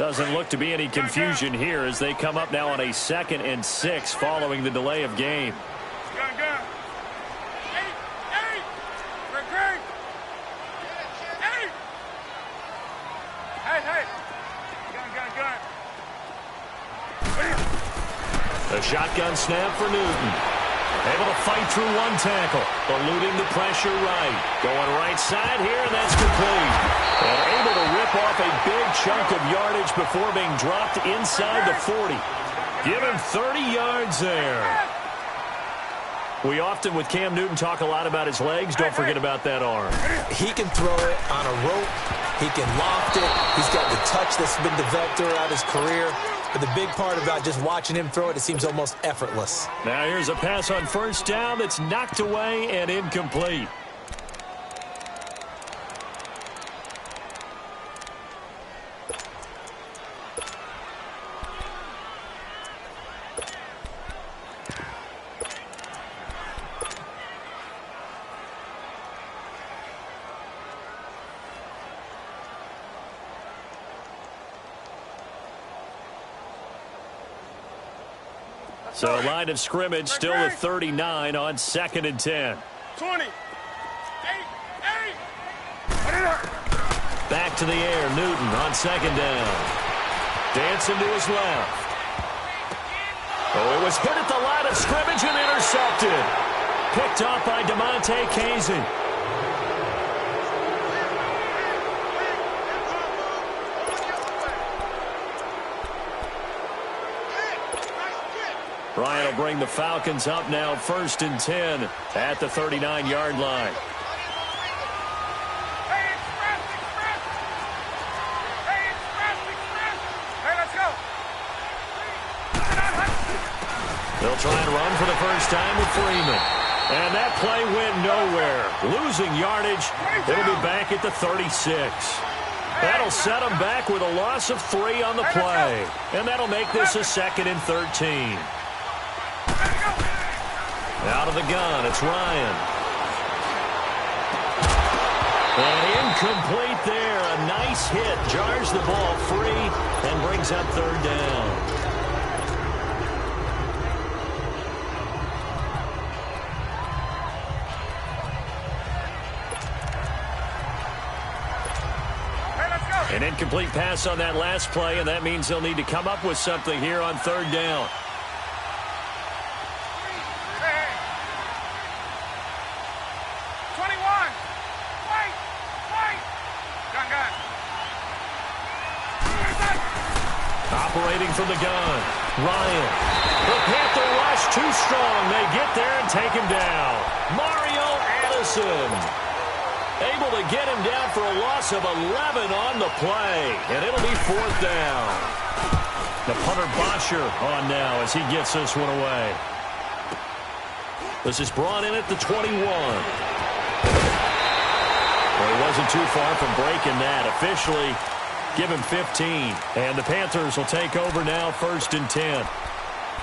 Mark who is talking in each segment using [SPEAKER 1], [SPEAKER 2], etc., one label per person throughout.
[SPEAKER 1] Doesn't look to be any confusion here as they come up now on a 2nd and 6 following the delay of game. A shotgun snap for Newton. Able to fight through one tackle. Eluding the pressure right. Going right side here, and that's complete. And able to rip off a big chunk of yardage before being dropped inside the 40. Give him 30 yards there. We often, with Cam Newton, talk a lot about his legs. Don't forget about that arm.
[SPEAKER 2] He can throw it on a rope. He can loft it. He's got the touch that's been developed throughout his career. But the big part about just watching him throw it, it seems almost effortless.
[SPEAKER 1] Now here's a pass on first down that's knocked away and incomplete. So line of scrimmage still at 39 on 2nd and 10.
[SPEAKER 3] 20.
[SPEAKER 1] Back to the air, Newton on 2nd down. Dancing to his left. Oh, it was hit at the line of scrimmage and intercepted. Picked off by DeMonte Casey. Ryan will bring the Falcons up now 1st and 10 at the 39-yard line. They'll try and run for the first time with Freeman. And that play went nowhere. Losing yardage. It'll be back at the 36. That'll set them back with a loss of 3 on the play. And that'll make this a 2nd and 13. Out of the gun, it's Ryan. And incomplete there. A nice hit. Jars the ball free and brings up 3rd down. An incomplete pass on that last play, and that means they'll need to come up with something here on 3rd down. Operating from the gun, Ryan. The Panther rush too strong. They get there and take him down. Mario Addison able to get him down for a loss of 11 on the play. And it'll be 4th down. The punter Bosher on now as he gets this one away. This is brought in at the 21. Well, he wasn't too far from breaking that. Officially, give him 15. And the Panthers will take over now 1st and 10.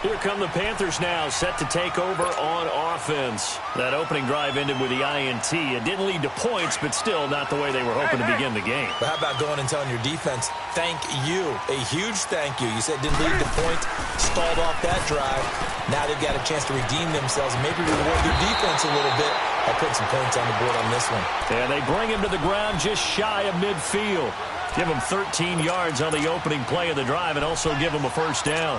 [SPEAKER 1] Here come the Panthers now, set to take over on offense. That opening drive ended with the INT. It didn't lead to points, but still not the way they were hoping to begin the game.
[SPEAKER 2] But how about going and telling your defense, thank you, a huge thank you. You said it didn't lead to points, stalled off that drive. Now they've got a chance to redeem themselves and maybe reward their defense a little bit by putting some points on the board on this one.
[SPEAKER 1] And they bring him to the ground just shy of midfield. Give him 13 yards on the opening play of the drive and also give him a 1st down.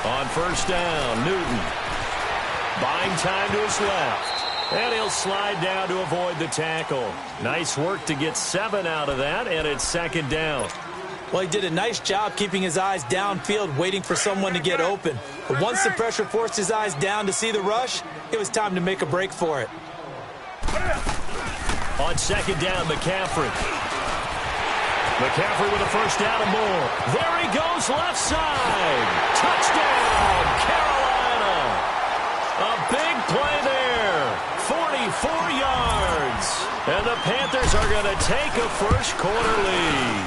[SPEAKER 1] On 1st down, Newton buying time to his left. And he'll slide down to avoid the tackle. Nice work to get 7 out of that, and it's 2nd down.
[SPEAKER 2] Well, he did a nice job keeping his eyes downfield, waiting for someone to get open. But once the pressure forced his eyes down to see the rush, it was time to make a break for it.
[SPEAKER 1] On 2nd down, McCaffrey. McCaffrey with a 1st down and more. There he goes, left side. Touchdown, Carolina. A big play there. 44 yards. And the Panthers are going to take a first quarter lead.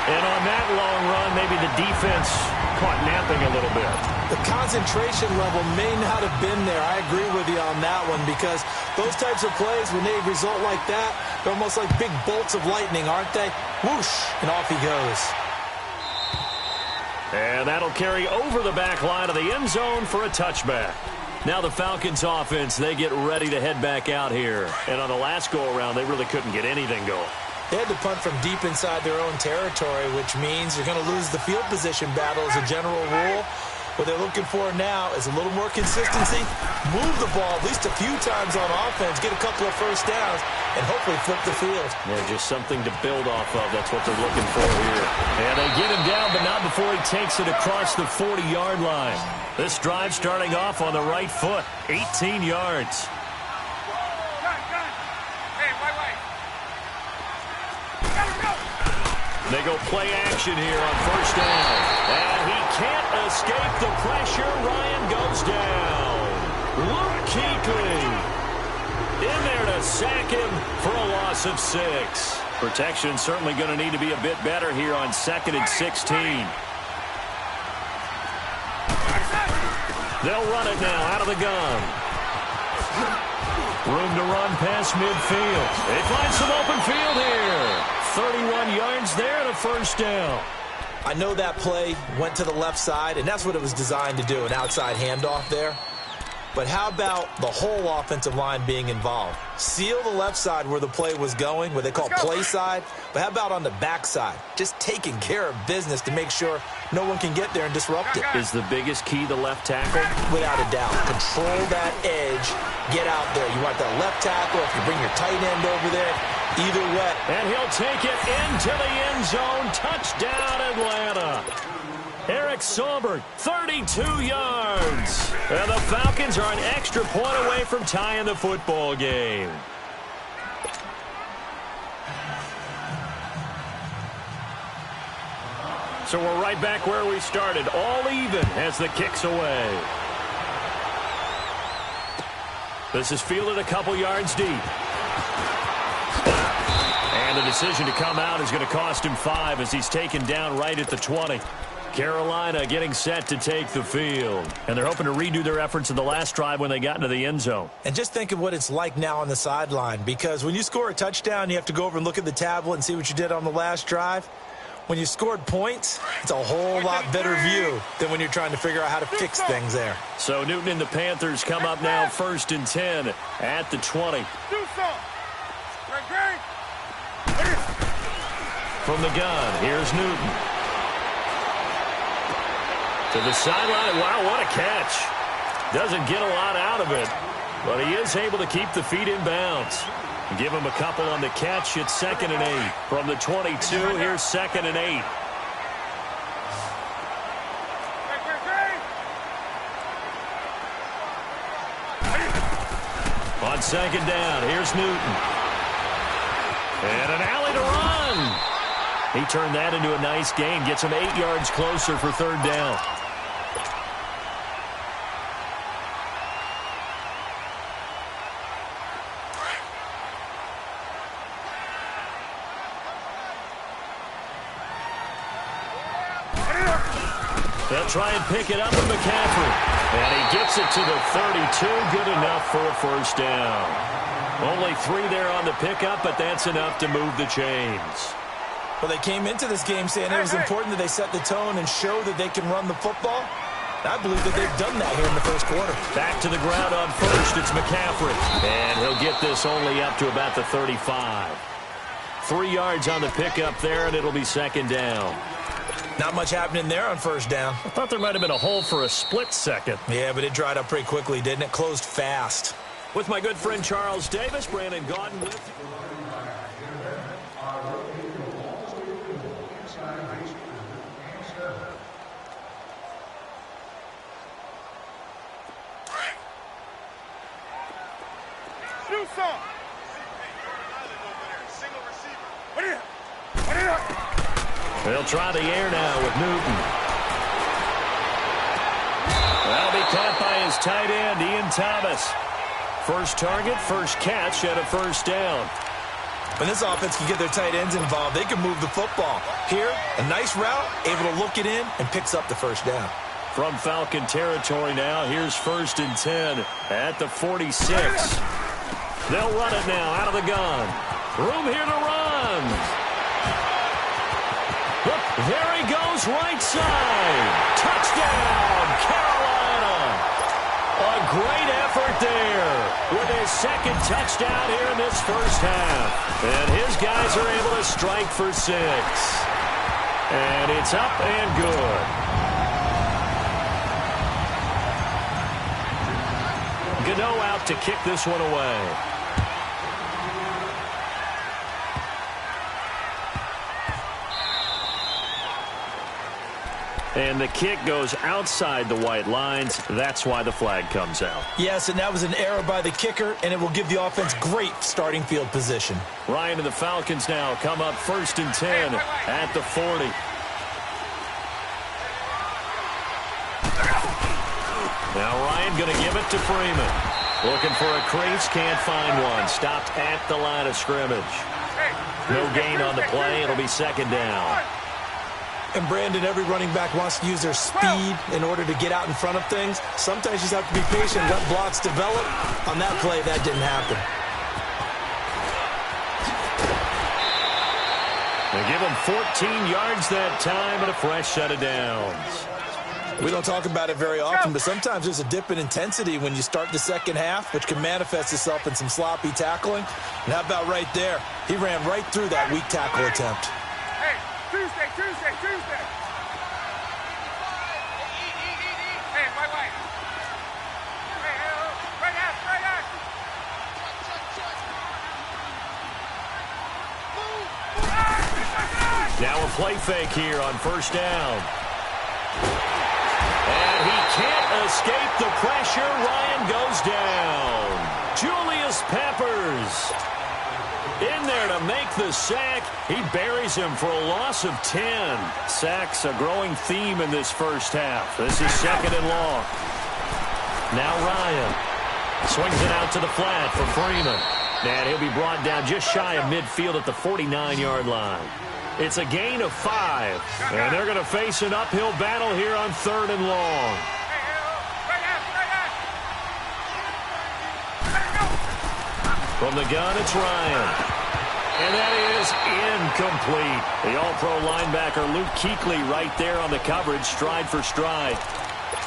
[SPEAKER 1] And on that long run, maybe the defense caught napping a little bit.
[SPEAKER 2] The concentration level may not have been there. I agree with you on that one because those types of plays, when they result like that, they're almost like big bolts of lightning, aren't they? Whoosh, and off he goes.
[SPEAKER 1] And that'll carry over the back line of the end zone for a touchback. Now the Falcons offense, they get ready to head back out here. And on the last go-around, they really couldn't get anything going.
[SPEAKER 2] They had to punt from deep inside their own territory, which means you're going to lose the field position battle as a general rule. What they're looking for now is a little more consistency, move the ball at least a few times on offense, get a couple of first downs, and hopefully flip the field.
[SPEAKER 1] Yeah, just something to build off of. That's what they're looking for here. And they get him down, but not before he takes it across the 40-yard line. This drive starting off on the right foot, 18 yards. They go play action here on first down. And he can't escape the pressure. Ryan goes down. Luke Kuechly in there to sack him for a loss of 6. Protection certainly going to need to be a bit better here on 2nd and 16. They'll run it now out of the gun. Room to run past midfield. They find some open field here. 31 yards there and a first down.
[SPEAKER 2] I know that play went to the left side, and that's what it was designed to do, an outside handoff there. But how about the whole offensive line being involved? Seal the left side where the play was going, what they call play side. But how about on the back side? Just taking care of business to make sure no one can get there and disrupt it.
[SPEAKER 1] Is the biggest key the left tackle?
[SPEAKER 2] Without a doubt. Control that edge. Get out there. You want that left tackle. If you bring your tight end over there, either way.
[SPEAKER 1] And he'll take it into the end zone. Touchdown, Atlanta. Eric Saubert, 32 yards. And the Falcons are an extra point away from tying the football game. So we're right back where we started, all even as the kick's away. This is fielded a couple yards deep. And the decision to come out is going to cost him 5 as he's taken down right at the 20. Carolina getting set to take the field. And they're hoping to redo their efforts in the last drive when they got into the end zone.
[SPEAKER 2] And just think of what it's like now on the sideline, because when you score a touchdown, you have to go over and look at the tablet and see what you did on the last drive. When you scored points, it's a whole lot better view than when you're trying to figure out how to fix things there.
[SPEAKER 1] So Newton and the Panthers come up now 1st and 10 at the 20. From the gun, here's Newton. To the sideline. Wow, what a catch. Doesn't get a lot out of it, but he is able to keep the feet in bounds. Give him a couple on the catch. It's 2nd and 8. From the 22, here's 2nd and 8. On 2nd down, here's Newton. And an alley to run. He turned that into a nice gain. Gets him 8 yards closer for 3rd down. They'll try and pick it up with McCaffrey. And he gets it to the 32. Good enough for a first down. Only 3 there on the pickup, but that's enough to move the chains.
[SPEAKER 2] Well, they came into this game saying it was important that they set the tone and show that they can run the football. I believe that they've done that here in the first quarter.
[SPEAKER 1] Back to the ground on first. It's McCaffrey. And he'll get this only up to about the 35. 3 yards on the pickup there, and it'll be 2nd down.
[SPEAKER 2] Not much happening there on first down.
[SPEAKER 1] I thought there might have been a hole for a split second.
[SPEAKER 2] Yeah, but it dried up pretty quickly, didn't it? Closed fast.
[SPEAKER 1] With my good friend Charles Davis, Brandon Gaudin with you.
[SPEAKER 3] Do some. Single receiver. What is it?
[SPEAKER 1] They'll try the air now with Newton. That'll be caught by his tight end, Ian Thomas. First target, first catch, and a first down.
[SPEAKER 2] When this offense can get their tight ends involved, they can move the football. Here, a nice route, able to look it in, and picks up the first down.
[SPEAKER 1] From Falcon territory now, here's 1st and 10 at the 46. They'll run it now out of the gun. Room here to run. There he goes, right side. Touchdown, Carolina. A great effort there with his second touchdown here in this first half. And his guys are able to strike for 6. And it's up and good. Gano out to kick this one away. And the kick goes outside the white lines. That's why the flag comes out.
[SPEAKER 2] Yes, and that was an error by the kicker, and it will give the offense great starting field position.
[SPEAKER 1] Ryan and the Falcons now come up 1st and 10 at the 40. Now Ryan going to give it to Freeman. Looking for a crease, can't find one. Stopped at the line of scrimmage. No gain on the play. It'll be 2nd down.
[SPEAKER 2] And Brandon, every running back wants to use their speed in order to get out in front of things. Sometimes you just have to be patient, let blocks develop. On that play, that didn't happen.
[SPEAKER 1] They give him 14 yards that time and a fresh set of downs.
[SPEAKER 2] We don't talk about it very often, but sometimes there's a dip in intensity when you start the second half, which can manifest itself in some sloppy tackling. And how about right there? He ran right through that weak tackle attempt.
[SPEAKER 3] Hey, Tuesday. Hey, wait. Hey, right out.
[SPEAKER 1] Now a play fake here on 1st down. And he can't escape the pressure. Ryan goes down. Julius Peppers in there to make the sack. He buries him for a loss of 10. Sacks a growing theme in this first half. This is 2nd and long. Now Ryan swings it out to the flat for Freeman. And he'll be brought down just shy of midfield at the 49-yard line. It's a gain of 5. And they're going to face an uphill battle here on 3rd and long. From the gun, it's Ryan. And that is incomplete. The all-pro linebacker Luke Kuechly right there on the coverage, stride for stride.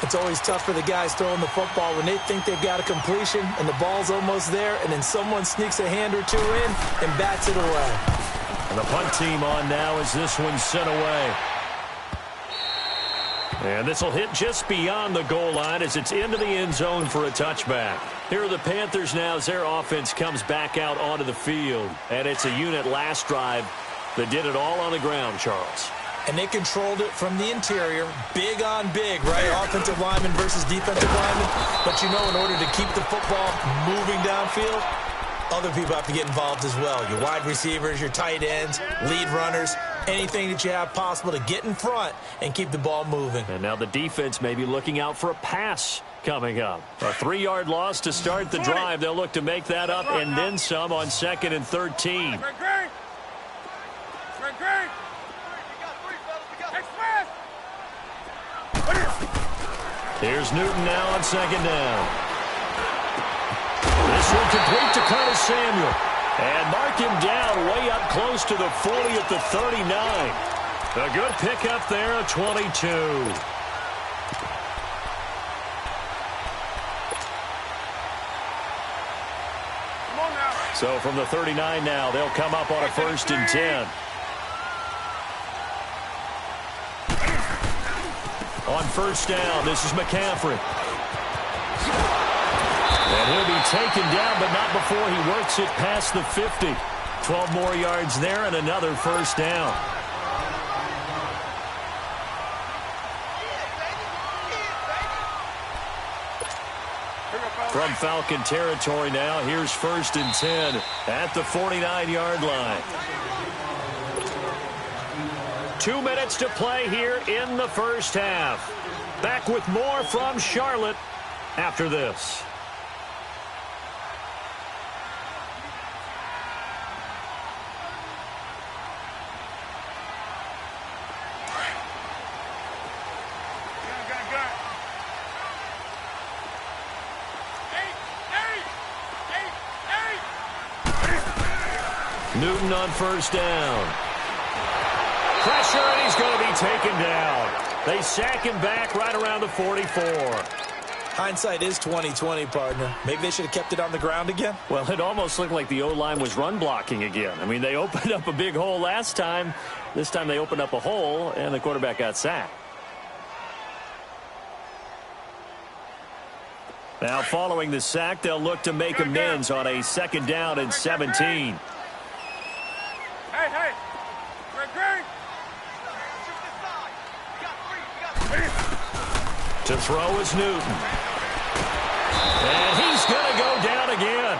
[SPEAKER 2] It's always tough for the guys throwing the football when they think they've got a completion and the ball's almost there, and then someone sneaks a hand or two in and bats it away.
[SPEAKER 1] And the punt team on now as this one's sent away. And this will hit just beyond the goal line as it's into the end zone for a touchback. Here are the Panthers now as their offense comes back out onto the field. And it's a unit last drive that did it all on the ground, Charles.
[SPEAKER 2] And they controlled it from the interior, big on big, right? Offensive lineman versus defensive lineman. But, you know, in order to keep the football moving downfield, other people have to get involved as well. Your wide receivers, your tight ends, lead runners, anything that you have possible to get in front and keep the ball moving.
[SPEAKER 1] And now the defense may be looking out for a pass coming up. A 3-yard loss to start the drive. They'll look to make that up and then some on 2nd and 13. Here's Newton now on 2nd down. This one complete to Curtis Samuel. And mark him down way up close to the 40 at the 39. A good pickup there at 22. So from the 39 now, they'll come up on a 1st and 10. On 1st down, this is McCaffrey. And he'll be taken down, but not before he works it past the 50. 12 more yards there and another 1st down. From Falcon territory now, here's 1st and 10 at the 49-yard line. 2 minutes to play here in the first half. Back with more from Charlotte after this. Newton on first down. Pressure, and he's going to be taken down. They sack him back right around the 44.
[SPEAKER 2] Hindsight is 20/20, partner. Maybe they should have kept it on the ground again.
[SPEAKER 1] Well, it almost looked like the O-line was run blocking again. I mean, they opened up a big hole last time. This time they opened up a hole, and the quarterback got sacked. Now, following the sack, they'll look to make amends on a 2nd down and 17.
[SPEAKER 3] Hey! Greg!
[SPEAKER 1] To throw is Newton. And he's going to go down again.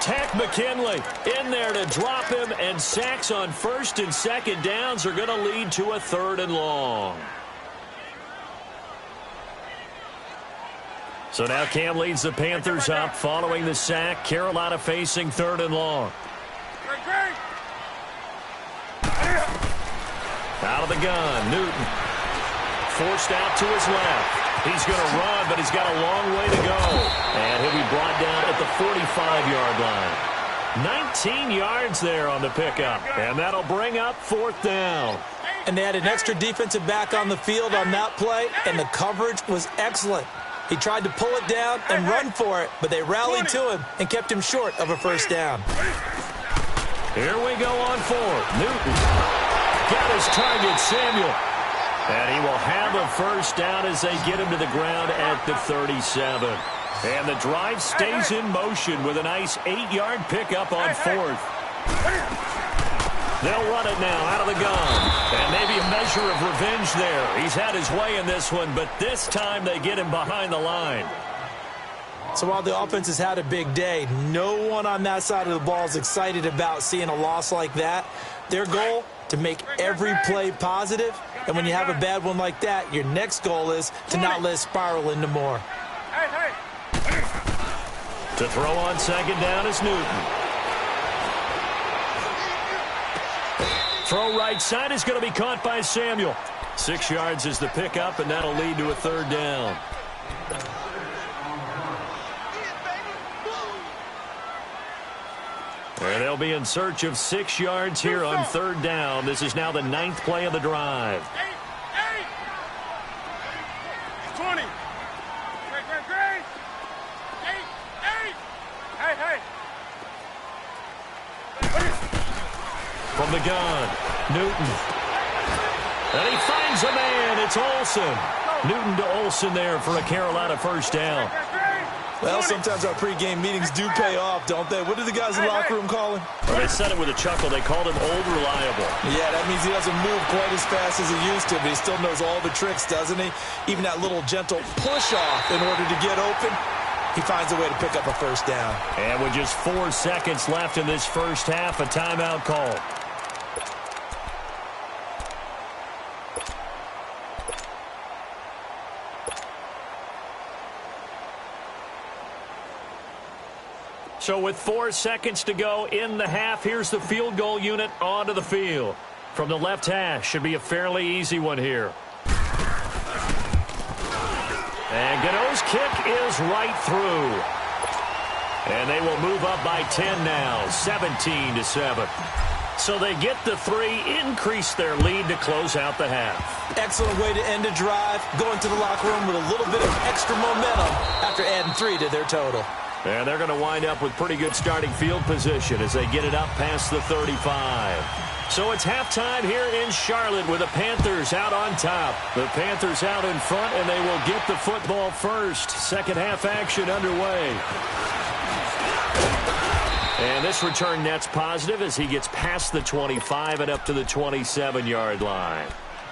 [SPEAKER 1] Tack McKinley in there to drop him, and sacks on 1st and 2nd downs are going to lead to a 3rd and long. So now Cam leads the Panthers up following the sack. Carolina facing 3rd and long.
[SPEAKER 3] Greg!
[SPEAKER 1] Out of the gun, Newton. Forced out to his left. He's going to run, but he's got a long way to go. And he'll be brought down at the 45-yard line. 19 yards there on the pickup. And that'll bring up 4th down.
[SPEAKER 2] And they had an extra defensive back on the field on that play, and the coverage was excellent. He tried to pull it down and run for it, but they rallied to him and kept him short of a 1st down.
[SPEAKER 1] Here we go on 4th. Newton got his target, Samuel. And he will have a 1st down as they get him to the ground at the 37. And the drive stays in motion with a nice 8-yard pickup on 4th. They'll run it now out of the gun. And maybe a measure of revenge there. He's had his way in this one, but this time they get him behind the line.
[SPEAKER 2] So while the offense has had a big day, no one on that side of the ball is excited about seeing a loss like that. Their goal, to make every play positive. And when you have a bad one like that, your next goal is to not let it spiral into more.
[SPEAKER 1] To throw on 2nd down is Newton. Throw right side is going to be caught by Samuel. 6 yards is the pickup, and that'll lead to a 3rd down. And they'll be in search of 6 yards here on 3rd down. This is now the 9th play of the drive.
[SPEAKER 3] 20. Great. 8. Hey.
[SPEAKER 1] From the gun, Newton. And he finds a man. It's Olsen. Newton to Olsen there for a Carolina 1st down.
[SPEAKER 2] Well, sometimes our pregame meetings do pay off, don't they? What do the guys in the locker room call him?
[SPEAKER 1] Well, they said it with a chuckle. They called him Old Reliable.
[SPEAKER 2] Yeah, that means he doesn't move quite as fast as he used to, but he still knows all the tricks, doesn't he? Even that little gentle push-off in order to get open, he finds a way to pick up a 1st down.
[SPEAKER 1] And with just 4 seconds left in this first half, a timeout call. So with 4 seconds to go in the half, here's the field goal unit onto the field. From the left hash, should be a fairly easy one here. And Godot's kick is right through. And they will move up by 10 now, 17-7. So they get the 3, increase their lead to close out the half.
[SPEAKER 2] Excellent way to end a drive, going to the locker room with a little bit of extra momentum after adding 3 to their total.
[SPEAKER 1] And they're going to wind up with pretty good starting field position as they get it up past the 35. So it's halftime here in Charlotte with the Panthers out on top. The Panthers out in front, and they will get the football first. Second half action underway. And this return net's positive as he gets past the 25 and up to the 27-yard line.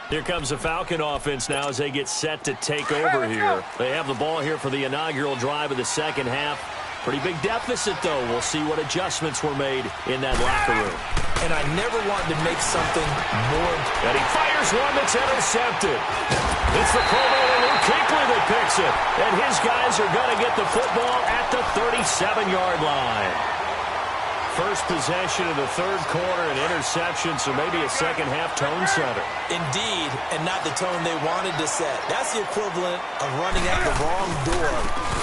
[SPEAKER 1] Here comes the Falcon offense now as they get set to take over here. They have the ball here for the inaugural drive of the second half. Pretty big deficit, though. We'll see what adjustments were made in that locker room.
[SPEAKER 2] And I never wanted to make something more.
[SPEAKER 1] And he fires one that's intercepted. It's the Pro Bowler Luke Kuechly that picks it. And his guys are going to get the football at the 37-yard line. First possession of the third quarter, an interception, so maybe a second-half tone setter.
[SPEAKER 2] Indeed, and not the tone they wanted to set. That's the equivalent of running out the wrong door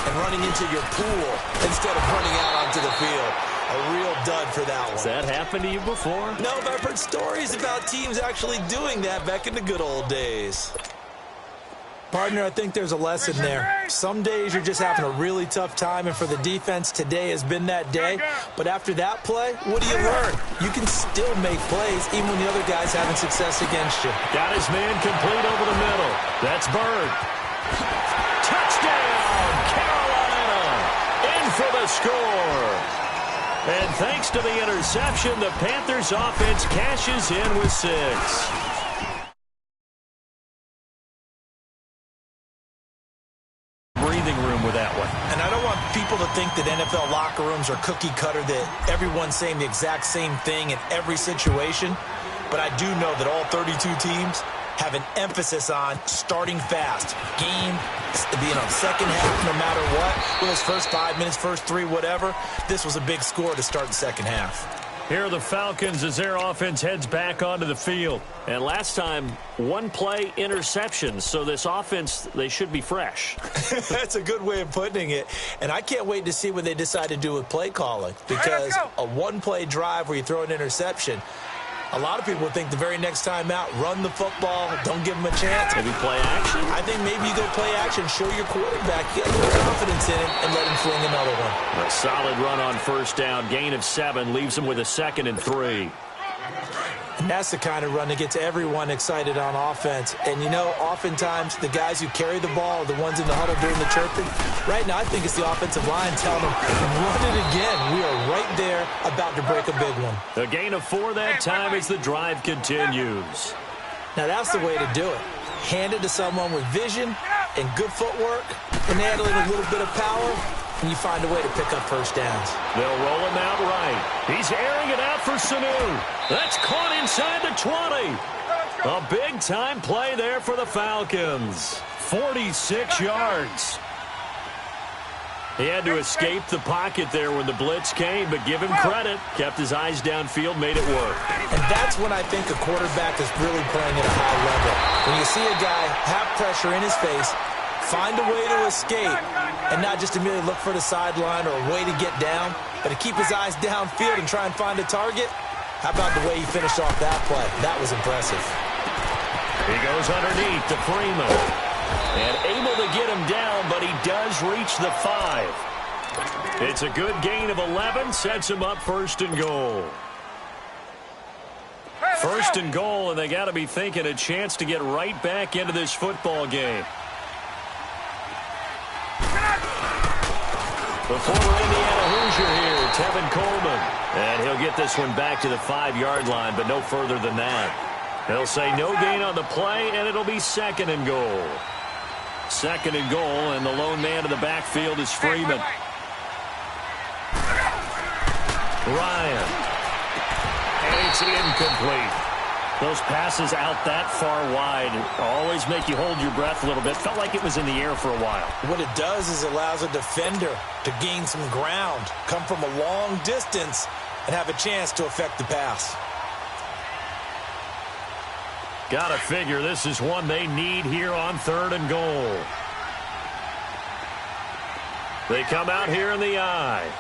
[SPEAKER 2] and running into your pool instead of running out onto the field. A A real dud for that one.
[SPEAKER 1] Has that happened to you before?
[SPEAKER 2] No, but I've heard stories about teams actually doing that back in the good old days. Partner, I think there's a lesson there. Some days you're just having a really tough time, and for the defense, today has been that day. But after that play, what do you learn? You can still make plays even when the other guy's having success against you.
[SPEAKER 1] Got his man complete over the middle. That's Bird. Touchdown, Carolina! In for the score. And thanks to the interception, the Panthers offense cashes in with 6. Room with that one.
[SPEAKER 2] And I don't want people to think that NFL locker rooms are cookie cutter, that everyone's saying the exact same thing in every situation. But I do know that all 32 teams have an emphasis on starting fast. Game being on second half no matter what. Those first 5 minutes, first 3, whatever. This was a big score to start the second half.
[SPEAKER 1] Here are the Falcons as their offense heads back onto the field. And last time, 1-play interceptions. So this offense, they should be fresh.
[SPEAKER 2] That's a good way of putting it. And I can't wait to see what they decide to do with play calling. Because a 1-play drive where you throw an interception, a lot of people think the very next time out, run the football, don't give them a chance.
[SPEAKER 1] Maybe play action?
[SPEAKER 2] I think maybe you go play action, show your quarterback, get a little confidence in him, and let him fling another one.
[SPEAKER 1] A solid run on first down, gain of 7, leaves him with a 2nd and 3.
[SPEAKER 2] And that's the kind of run that gets everyone excited on offense. And, you know, oftentimes the guys who carry the ball are the ones in the huddle doing the chirping. Right now, I think it's the offensive line telling them, run it again. We are right there about to break a big one.
[SPEAKER 1] A gain of 4 that time as the drive continues.
[SPEAKER 2] Now, that's the way to do it. Hand it to someone with vision and good footwork, and add in a little bit of power, and you find a way to pick up first downs.
[SPEAKER 1] They'll roll him out right. He's airing it out for Sanu. That's caught inside the 20. A big-time play there for the Falcons. 46 yards. He had to escape the pocket there when the blitz came, but give him credit. Kept his eyes downfield, made it work.
[SPEAKER 2] And that's when I think a quarterback is really playing at a high level. When you see a guy have pressure in his face, find a way to escape, and not just immediately look for the sideline or a way to get down, but to keep his eyes downfield and try and find a target. How about the way he finished off that play? That was impressive.
[SPEAKER 1] He goes underneath to Freeman. And able to get him down, but he does reach the 5. It's a good gain of 11, sets him up 1st and goal. 1st and goal, and they got to be thinking a chance to get right back into this football game. The former Indiana Hoosier here, Tevin Coleman. And he'll get this one back to the 5-yard line, but no further than that. They'll say no gain on the play, and it'll be 2nd and goal. 2nd and goal, and the lone man in the backfield is Freeman. Ryan. And it's incomplete. Those passes out that far wide always make you hold your breath a little bit. Felt like it was in the air for a while.
[SPEAKER 2] What it does is it allows a defender to gain some ground, come from a long distance, and have a chance to affect the pass.
[SPEAKER 1] Gotta figure this is one they need here on 3rd and goal. They come out here in the eye.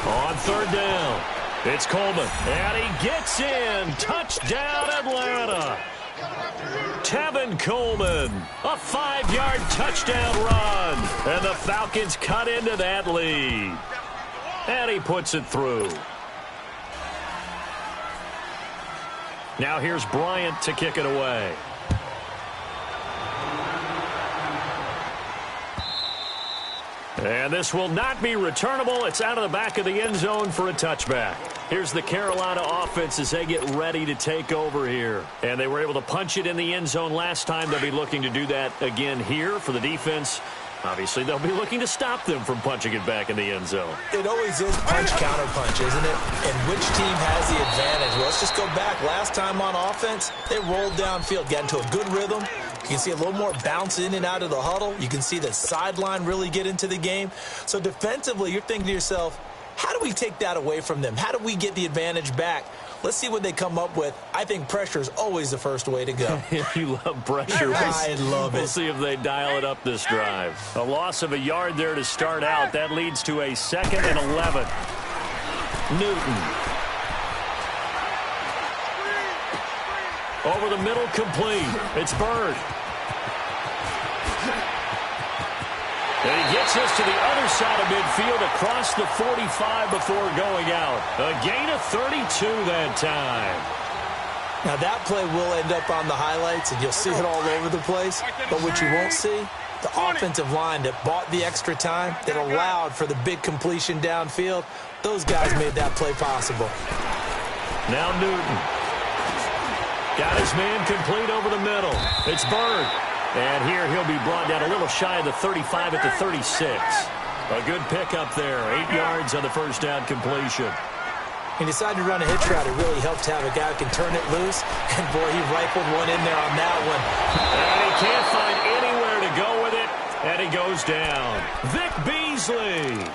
[SPEAKER 1] On 3rd down, it's Coleman, and he gets in. Touchdown, Atlanta. Tevin Coleman, a 5-yard touchdown run, and the Falcons cut into that lead. And he puts it through. Now here's Bryant to kick it away. And this will not be returnable. It's out of the back of the end zone for a touchback. Here's the Carolina offense as they get ready to take over here. And they were able to punch it in the end zone last time. They'll be looking to do that again here for the defense. Obviously, they'll be looking to stop them from punching it back in the end zone.
[SPEAKER 2] It always is punch-counter-punch, isn't it? And which team has the advantage? Well, let's just go back. Last time on offense, they rolled downfield, got into a good rhythm. You can see a little more bounce in and out of the huddle. You can see the sideline really get into the game. So defensively, you're thinking to yourself, how do we take that away from them? How do we get the advantage back? Let's see what they come up with. I think pressure is always the first way to go.
[SPEAKER 1] You love pressure.
[SPEAKER 2] I love it.
[SPEAKER 1] We'll see if they dial it up this drive. A loss of a yard there to start out. That leads to a 2nd and 11. Newton. Over the middle, complete. It's Bird. And he gets us to the other side of midfield across the 45 before going out. A gain of 32 that time.
[SPEAKER 2] Now, that play will end up on the highlights, and you'll see it all over the place. But what you won't see, the offensive line that bought the extra time, that allowed for the big completion downfield, those guys made that play possible.
[SPEAKER 1] Now Newton. Got his man complete over the middle. It's Bird. And here he'll be brought down a little shy of the 35 at the 36. A good pickup there. 8 yards on the first down completion.
[SPEAKER 2] He decided to run a hitch route. It really helped to have a guy who can turn it loose. And, boy, he rifled one in there on that one.
[SPEAKER 1] And he can't find anywhere to go with it. And he goes down. Vic Beasley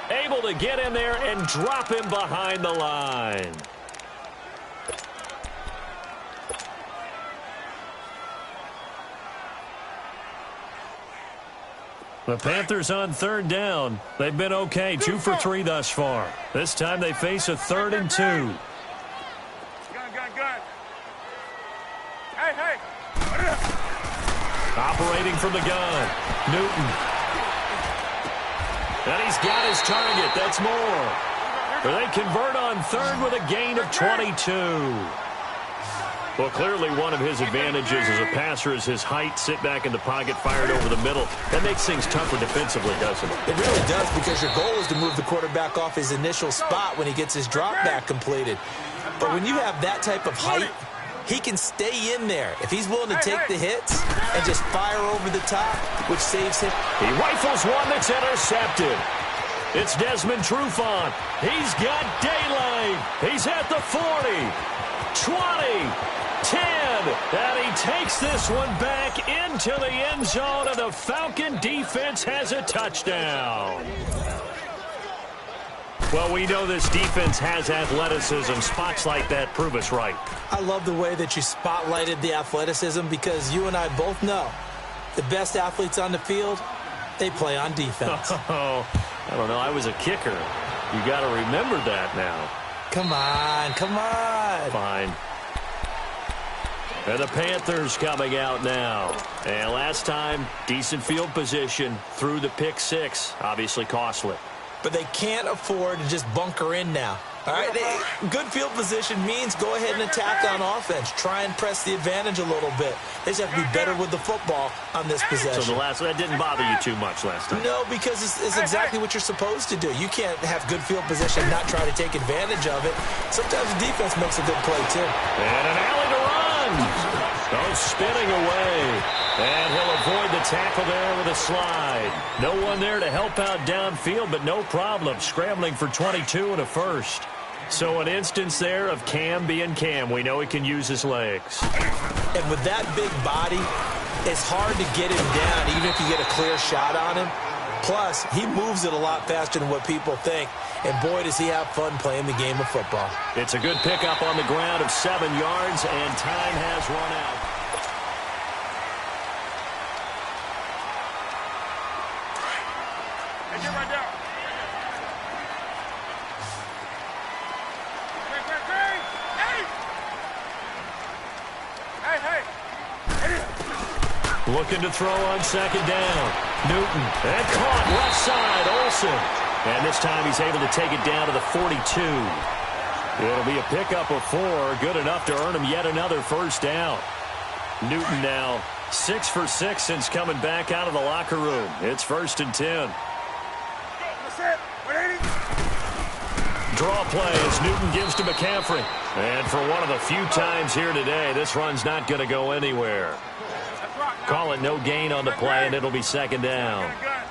[SPEAKER 1] able to get in there and drop him behind the line. The Panthers on 3rd down. They've been okay, 2 for 3 thus far. This time they face a 3rd and 2.
[SPEAKER 3] Gun. Hey.
[SPEAKER 1] Operating from the gun. Newton. And he's got his target. That's more. They convert on 3rd with a gain of 22. Well, clearly one of his advantages as a passer is his height. Sit back in the pocket, fired over the middle. That makes things tougher defensively, doesn't it?
[SPEAKER 2] It really does, because your goal is to move the quarterback off his initial spot when he gets his drop back completed. But when you have that type of height, he can stay in there if he's willing to take the hits and just fire over the top, which saves him.
[SPEAKER 1] He rifles one that's intercepted. It's Desmond Trufant. He's got daylight. He's at the 40, 20, 10, and he takes this one back into the end zone, and the Falcon defense has a touchdown. Well, we know this defense has athleticism. Spots like that prove us right.
[SPEAKER 2] I love the way that you spotlighted the athleticism, because you and I both know the best athletes on the field, they play on defense.
[SPEAKER 1] Oh, I don't know. I was a kicker. You got to remember that now.
[SPEAKER 2] Come on.
[SPEAKER 1] Fine. And the Panthers coming out now. And last time, decent field position through the pick 6. Obviously costly.
[SPEAKER 2] But they can't afford to just bunker in now. All right, good field position means go ahead and attack on offense. Try and press the advantage a little bit. They just have to be better with the football on this possession.
[SPEAKER 1] So that didn't bother you too much last time?
[SPEAKER 2] No, because it's exactly what you're supposed to do. You can't have good field position and not try to take advantage of it. Sometimes the defense makes a good play, too.
[SPEAKER 1] And an alley to run. Oh, spinning away. And he'll avoid the tackle there with a slide. No one there to help out downfield, but no problem. Scrambling for 22 and a first. So an instance there of Cam being Cam. We know he can use his legs.
[SPEAKER 2] And with that big body, it's hard to get him down, even if you get a clear shot on him. Plus, he moves it a lot faster than what people think. And boy, does he have fun playing the game of football.
[SPEAKER 1] It's a good pickup on the ground of 7 yards, and time has run out.
[SPEAKER 3] Hey, get right down. Hey.
[SPEAKER 1] Looking to throw on 2nd down. Newton. And caught left side. Olsen. And this time he's able to take it down to the 42. It'll be a pickup of 4. Good enough to earn him yet another first down. Newton now 6 for 6 since coming back out of the locker room. It's 1st and 10.
[SPEAKER 3] That's it. 180.
[SPEAKER 1] Draw play as Newton gives to McCaffrey. And for one of the few times here today, this run's not going to go anywhere. Call it no gain on the play, and it'll be 2nd down.
[SPEAKER 3] Gun.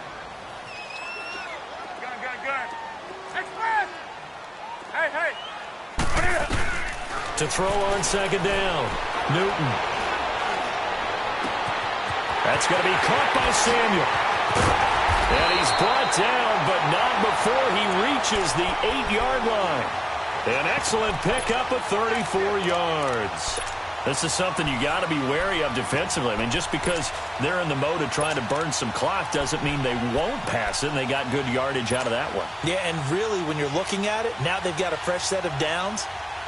[SPEAKER 3] Hey.
[SPEAKER 1] To throw on 2nd down. Newton. That's going to be caught by Samuel. And he's brought down, but not before he reaches the 8-yard line. An excellent pickup of 34 yards. This is something you got to be wary of defensively. I mean, just because they're in the mode of trying to burn some clock doesn't mean they won't pass it, and they got good yardage out of that one.
[SPEAKER 2] Yeah, and really, when you're looking at it, now they've got a fresh set of downs.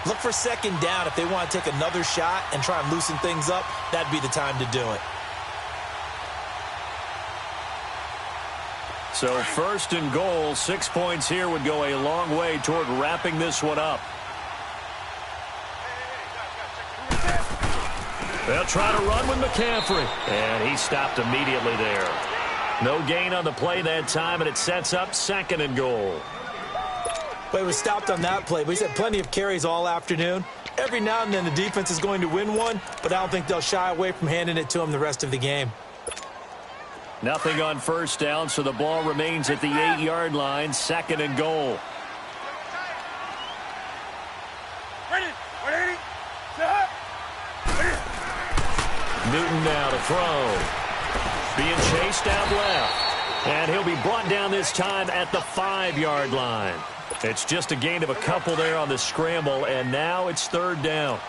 [SPEAKER 2] Look for second down. If they want to take another shot and try and loosen things up, that'd be the time to do it.
[SPEAKER 1] So 1st and goal, 6 points here would go a long way toward wrapping this one up. They'll try to run with McCaffrey, and he stopped immediately there. No gain on the play that time, and it sets up 2nd and goal.
[SPEAKER 2] Well, he was stopped on that play, but he's had plenty of carries all afternoon. Every now and then the defense is going to win one, but I don't think they'll shy away from handing it to him the rest of the game.
[SPEAKER 1] Nothing on 1st down, so the ball remains at the 8-yard line, 2nd and goal. Newton now to throw. Being chased out left. And he'll be brought down this time at the 5-yard line. It's just a gain of a couple there on the scramble, and now it's 3rd down.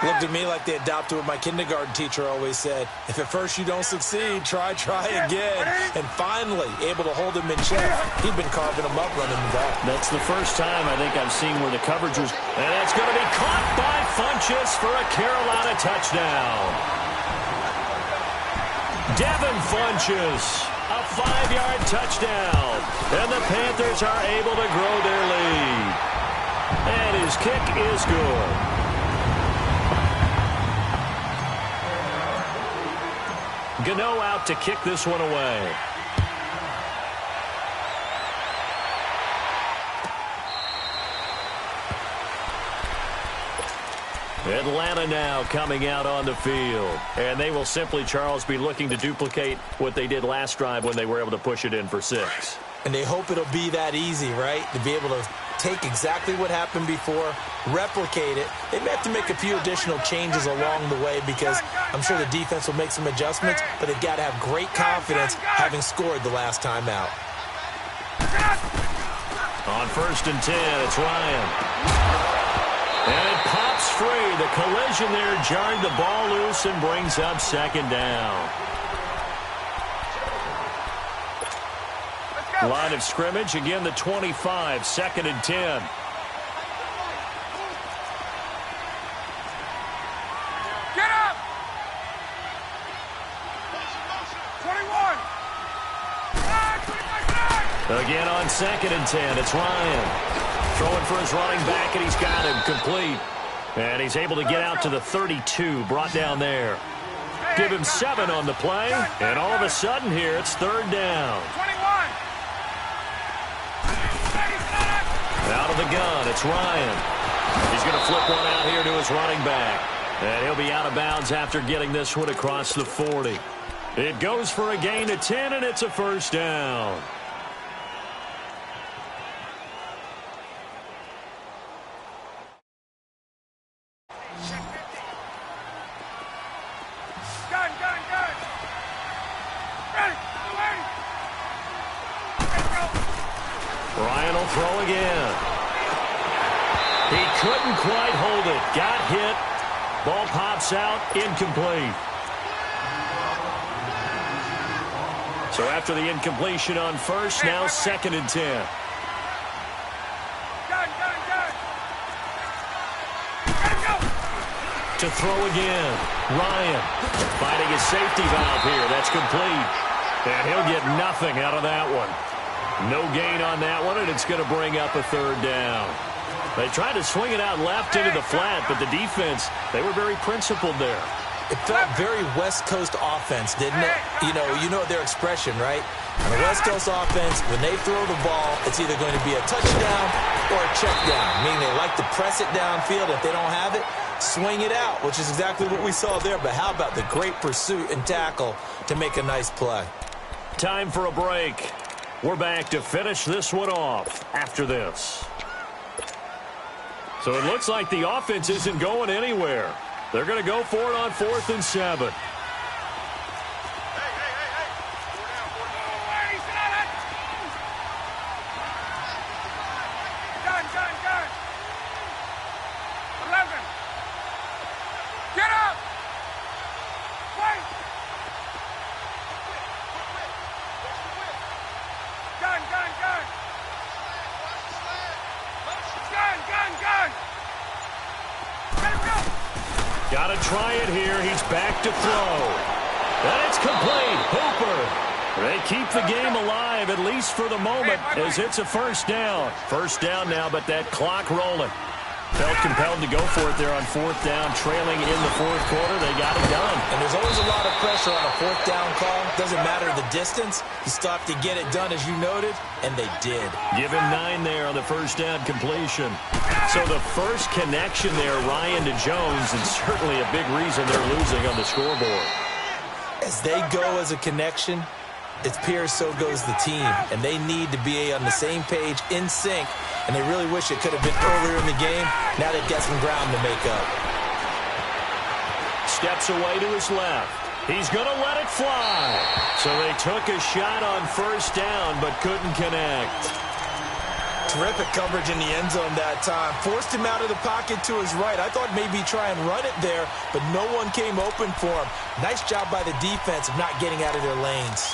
[SPEAKER 2] Looked at me like they adopted what my kindergarten teacher always said. If at first you don't succeed, try again. And finally, able to hold him in check. He'd been carving him up running the ball.
[SPEAKER 1] That's the first time I think I've seen where the coverage was. And that's going to be caught by Funchess for a Carolina touchdown. Devin Funchess, a 5-yard touchdown. And the Panthers are able to grow their lead. And his kick is good. Gano out to kick this one away. Atlanta now coming out on the field. And they will simply, Charles, be looking to duplicate what they did last drive when they were able to push it in for 6.
[SPEAKER 2] And they hope it'll be that easy, right? To be able to take exactly what happened before, replicate it. They may have to make a few additional changes along the way because I'm sure the defense will make some adjustments, but they've got to have great confidence having scored the last time out.
[SPEAKER 1] On 1st and 10, it's Ryan. And it pops free. The collision there jarred the ball loose and brings up 2nd down. Line of scrimmage, again the 25, 2nd and 10.
[SPEAKER 3] Get up! 21!
[SPEAKER 1] Again on 2nd and 10, it's Ryan. Throwing for his running back, and he's got him complete. And he's able to get out to the 32, brought down there. Give him 7 on the play, and all of a sudden here, it's 3rd down.
[SPEAKER 3] 21!
[SPEAKER 1] Out of the gun, it's Ryan. He's going to flip one out here to his running back. And he'll be out of bounds after getting this one across the 40. It goes for a gain of 10, and it's a 1st down.
[SPEAKER 3] Gun! Ready!
[SPEAKER 1] Ryan will throw again. He couldn't quite hold it. Got hit. Ball pops out. Incomplete. So after the incompletion on 1st, now 2nd and 10.
[SPEAKER 3] Gun!
[SPEAKER 1] To throw again. Ryan finding his safety valve here. That's complete. And he'll get nothing out of that one. No gain on that one, and it's going to bring up a 3rd down. They tried to swing it out left into the flat, but the defense, they were very principled there.
[SPEAKER 2] It felt very West Coast offense, didn't it? You know their expression, right? On the West Coast offense, when they throw the ball, it's either going to be a touchdown or a check down, meaning they like to press it downfield. If they don't have it, swing it out, which is exactly what we saw there. But how about the great pursuit and tackle to make a nice play?
[SPEAKER 1] Time for a break. We're back to finish this one off after this. So it looks like the offense isn't going anywhere. They're going to go for it on 4th and 7. Got to try it here. He's back to throw. And it's complete. Hooper. They keep the game alive, at least for the moment, as it's a first down. First down now, but that clock rolling. Felt compelled to go for it there on fourth down, trailing in the fourth quarter. They got it done.
[SPEAKER 2] And there's always a lot of pressure on a fourth down call. Doesn't matter the distance. You still have to get it done, as you noted, and they did.
[SPEAKER 1] Give him 9 there on the first down completion. So the first connection there, Ryan to Jones, and certainly a big reason they're losing on the scoreboard.
[SPEAKER 2] As they go as a connection, it appears so goes the team, and they need to be on the same page, in sync, and they really wish it could have been earlier in the game. Now they've got some ground to make up.
[SPEAKER 1] Steps away to his left. He's going to let it fly. So they took a shot on first down, but couldn't connect.
[SPEAKER 2] Terrific coverage in the end zone that time. Forced him out of the pocket to his right. I thought maybe try and run it there, but no one came open for him. Nice job by the defense of not getting out of their lanes.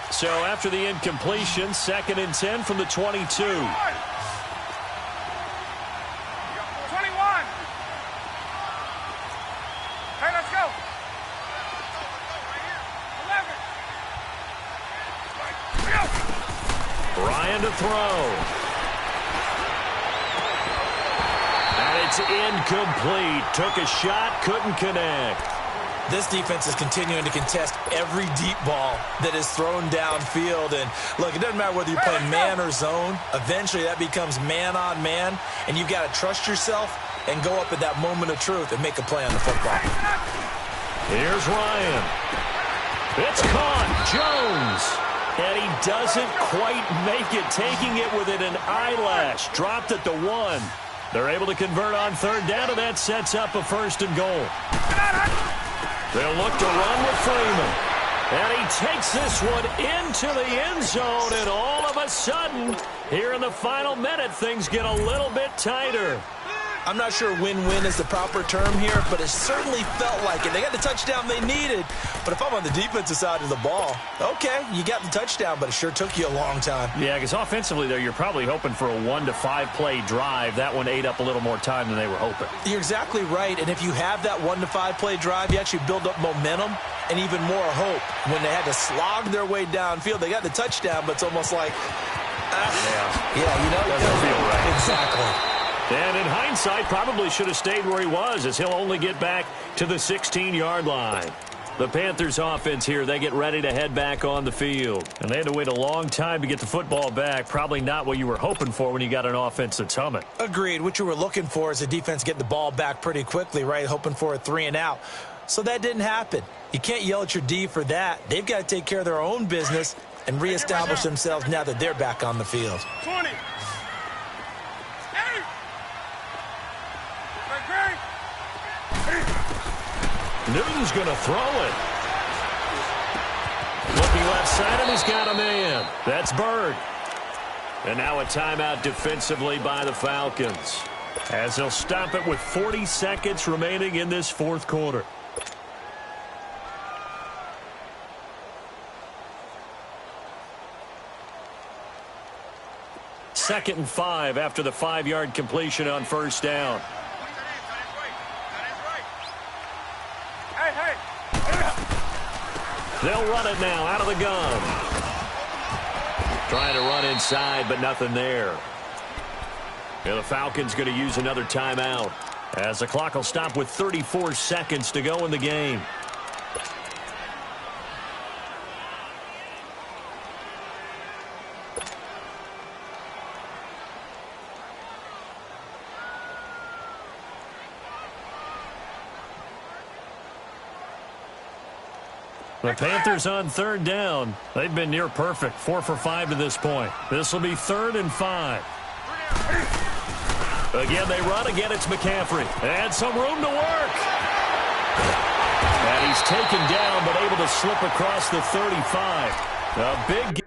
[SPEAKER 1] So after the incompletion, 2nd and 10 from the 22.
[SPEAKER 3] 21. Hey, let's go. 11.
[SPEAKER 1] Ryan to throw. And it's incomplete. Took a shot, couldn't connect.
[SPEAKER 2] This defense is continuing to contest every deep ball that is thrown downfield. And, look, it doesn't matter whether you're playing man or zone. Eventually, that becomes man-on-man, and you've got to trust yourself and go up at that moment of truth and make a play on the football.
[SPEAKER 1] Here's Ryan. It's caught. Jones. And he doesn't quite make it, taking it within an eyelash. Dropped at the 1. They're able to convert on third down, and that sets up a 1st and goal. They'll look to run with Freeman. And he takes this one into the end zone, and all of a sudden, here in the final minute, things get a little bit tighter.
[SPEAKER 2] I'm not sure win-win is the proper term here, but it certainly felt like it. They got the touchdown they needed, but if I'm on the defensive side of the ball, okay, you got the touchdown, but it sure took you a long time.
[SPEAKER 1] Yeah, because offensively there, you're probably hoping for a 1 to 5 play drive. That one ate up a little more time than they were hoping.
[SPEAKER 2] You're exactly right, and if you have that 1 to 5 play drive, you actually build up momentum and even more hope. When they had to slog their way downfield, they got the touchdown, but it's almost like, you know,
[SPEAKER 1] doesn't feel right.
[SPEAKER 2] Exactly.
[SPEAKER 1] And in hindsight, probably should have stayed where he was, as he'll only get back to the 16-yard line. The Panthers offense here, they get ready to head back on the field. And they had to wait a long time to get the football back. Probably not what you were hoping for when you got an offense that's humming.
[SPEAKER 2] Agreed. What you were looking for is the defense getting the ball back pretty quickly, right? Hoping for a 3 and out. So that didn't happen. You can't yell at your D for that. They've got to take care of their own business and reestablish themselves now that they're back on the field.
[SPEAKER 3] 20.
[SPEAKER 1] Newton's going to throw it. Looking left side, and he's got a man. That's Bird. And now a timeout defensively by the Falcons, as they'll stop it with 40 seconds remaining in this fourth quarter. Second and 5 after the 5-yard completion on first down. They'll run it now out of the gun. Trying to run inside, but nothing there. And the Falcons going to use another timeout, as the clock will stop with 34 seconds to go in the game. The Panthers on third down. They've been near perfect, 4 for 5 to this point. This will be 3rd and 5. Again, they run. Again, it's McCaffrey. And some room to work. And he's taken down, but able to slip across the 35. A big